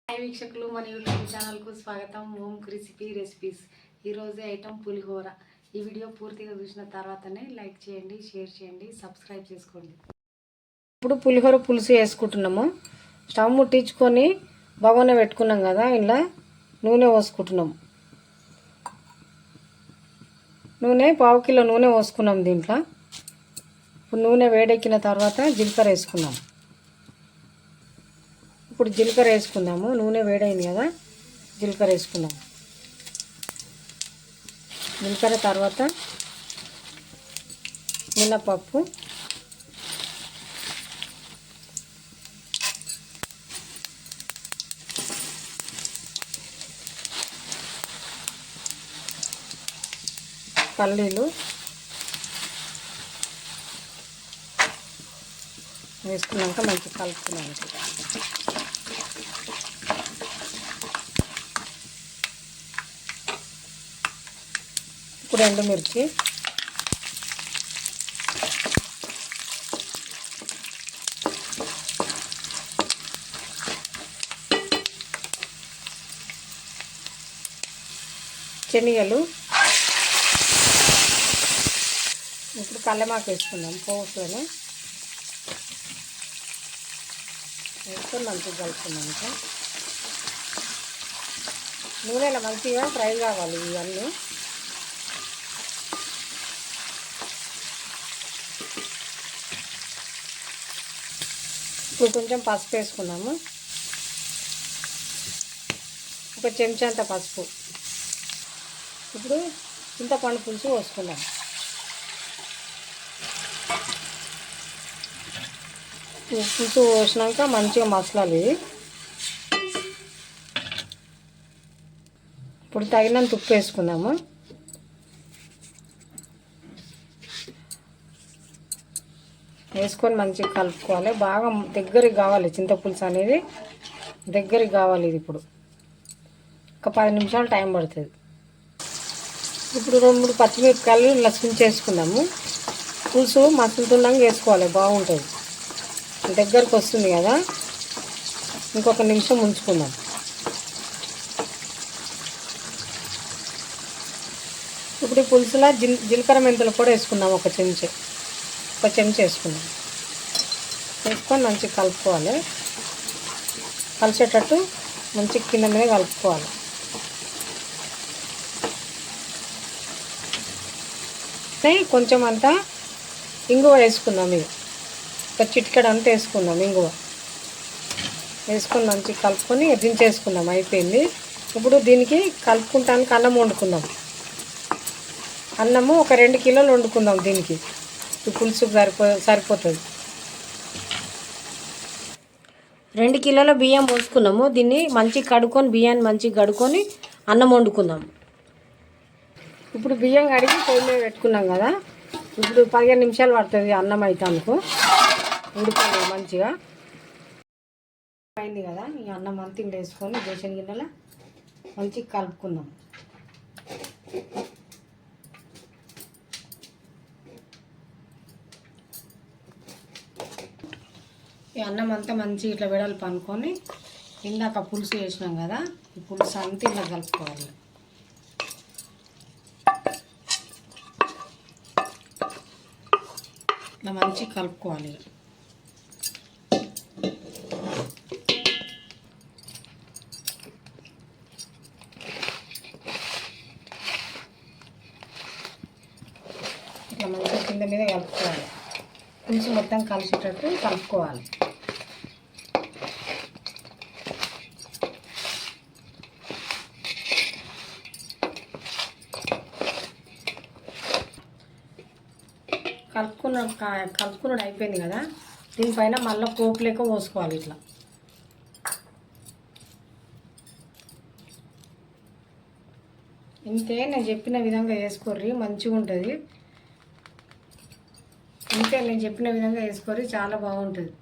Hi వీక్షకులు, మన YouTube ఛానల్కు స్వాగతం. ఓం రెసిపీస్. ఈరోజు ఐటమ్ పులిహోర. ఈ వీడియో పూర్తిగా చూసిన తర్వాతనే లైక్ చేయండి, షేర్ చేయండి, సబ్స్క్రైబ్ చేసుకోండి. ఇప్పుడు పులిహోర పులుసు వేసుకుంటున్నాము. స్టవ్ ముట్టించుకొని బగోన పెట్టుకున్నాం కదా, ఇలా నూనె పోసుకుంటున్నాము. నూనె 1/2 కిలో నూనె పోసుకున్నాం దీంట్లో. ఇప్పుడు నూనె వేడెక్కిన తర్వాత జీలకర్ర వేసుకున్నాం. ఇప్పుడు జీలకర్ర వేసుకుందాము. నూనె వేడైంది కదా, జీలకర్ర వేసుకుందాం. జీలకర్ర తర్వాత మినపప్పు, పల్లీలు వేసుకున్నాక మంచిగా కలుపుకున్నాను. ఇప్పుడు ఎండుమిర్చి, శనగలు, ఇప్పుడు కల్లెమాకు వేసుకుందాం. పోపులను వేసుకొని మంచిగా కలుపుకున్నాం. ఇంకా నూనెలో మంచిగా ఫ్రై కావాలి ఇవన్నీ. ఇప్పుడు కొంచెం పసుపు వేసుకున్నాము. ఒక చెంచా అంత పసుపు. ఇప్పుడు చింతపండు పులుసు పోసుకుందాం. పులుసు పోసినాక మంచిగా మసలాలి. ఇప్పుడు తగినంత ఉప్పు వేసుకుందాము. వేసుకొని మంచిగా కలుపుకోవాలి. బాగా దగ్గరికి కావాలి, చింతపులుసు అనేది దగ్గరికి కావాలి. ఇది ఇప్పుడు ఒక 10 నిమిషాలు టైం పడుతుంది. ఇప్పుడు 2-3 పచ్చిమిరపకాయలు లస్సుని చేసుకుందాము. పులుసు మసులుతున్నాక వేసుకోవాలి, బాగుంటుంది. దగ్గరకు వస్తుంది కదా, ఇంకొక నిమిషం ఉంచుకుందాం. ఇప్పుడు ఈ పులుసులో జీలకర్ర మెంతులు కూడా వేసుకుందాం. ఒక చెంచా వేసుకుందాం. వేసుకొని మంచిగా కలుపుకోవాలి. కలిసేటట్టు మంచిగా కింద మీద కలుపుకోవాలి. కొంచెం అంతా ఇంగువ వేసుకుందాం. ఇది ఒక చిటికెడు అంతా వేసుకుందాం. ఇంగువ వేసుకొని మంచిగా కలుపుకొని దించేసుకుందాం. అయిపోయింది. ఇప్పుడు దీనికి కలుపుకుంటానికి అన్నం వండుకుందాం. అన్నము ఒక 2 కిలోలు వండుకుందాం. దీనికి ఈ పులుసుకు సరిపోతుంది. 2 కిలోల బియ్యం పోసుకున్నాము. దీన్ని మంచిగా కడుక్కొని, బియ్యాన్ని మంచిగా కడుక్కొని అన్నం వండుకుందాం. ఇప్పుడు బియ్యం కడిగి పొయ్యి మీద పెట్టుకున్నాం కదా, ఇప్పుడు 15 నిమిషాలు పడుతుంది అన్నం అయితే అనుకో. ఉడుకున్నాం మంచిగా అయింది కదా. ఈ అన్నం అంతా ఇంట్లో వేసుకొని బేసన్ గిన్నెలో మంచిగా కలుపుకుందాం. ఈ అన్నం అంతా మంచిగా ఇట్లా వెడల్పు అనుకొని ఇందాక పులుసు వేసినాం కదా, ఈ పులుసు అంతా ఇలా కలుపుకోవాలి. ఇట్లా మంచిగా కలుపుకోవాలి. ఇట్లా మంచిగా కింద మీద కలుపుకోవాలి. పులుసు మొత్తం కలిసేటట్టు కలుపుకోవాలి. కలుపుకున్నాడు అయిపోయింది కదా. దీనిపైన మళ్ళీ పోపు లేక పోసుకోవాలి. ఇట్లా ఇంతే, నేను చెప్పిన విధంగా వేసుకోర్రి, మంచిగా ఉంటుంది. ఇంతే, నేను చెప్పిన విధంగా వేసుకోర్రి, చాలా బాగుంటుంది.